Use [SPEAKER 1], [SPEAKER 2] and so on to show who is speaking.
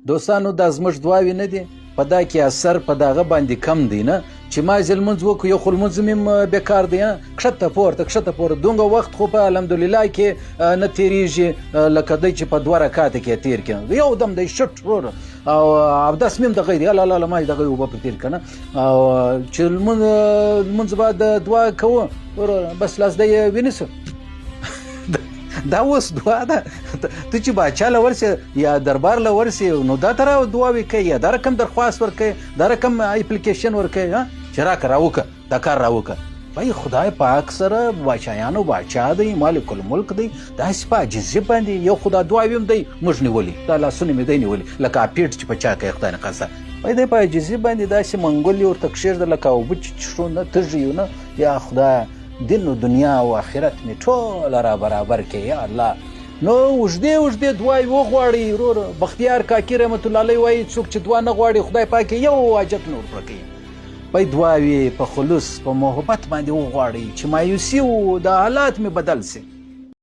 [SPEAKER 1] دوستانو دا زموږ دعاوې نه دي په دا کې اثر په دغه باندې کم دی نه چې ما ځل لمونځ وکړو یو خو لمونځ مې بیکار دی کښته پورته دومره وخت خو په الحمدلله کې نه تېرېږي لکه دی چې په 2 رکعاته کې تېر کړم یو دم دی شټ وروره او اودس مې هم دغه دی الله ما دغه اوبه پرې تېر که نه او چې لمونځ بعد دعا کوو وروره بس لاس دی ونیسو دا اوس دعا ده ته چې باچا له ورسې یا دربار له ورسې نو دا ته دعاوې کوي یا دا رقم درخواست ورکوي دا رقم اپلیکیشن ورکوي چې راکړه راوکړه دا کار راوکړه بھائی خدای پاک سره باچایانو باچا دی مالک الملک دی داسې په عاجزي باندې یو خدا دعاوې هم دی موږ نیولي دا لاسونه مې دی نیولي لکه اپیټ چې په چا کوي خدای نقصه بھائی دی په عاجزي باندې داسې منګولې ورته کښېږده لکه اوبه چې څښو نه تږي یو نه یا خدای دین و دنیا او آخرت می ټول را برابر کې یا الله نو اوږدې دعاوې وغواړئ وروره بختیار کاکي رحمت الله علیه وایي څوک چې دعا نه غواړي خدای پاک یو حاجت نور پوره کوي بای دعاوې په خلوص په محبت باندې وغواړئ چې مایوسي و د حالات مې بدل سي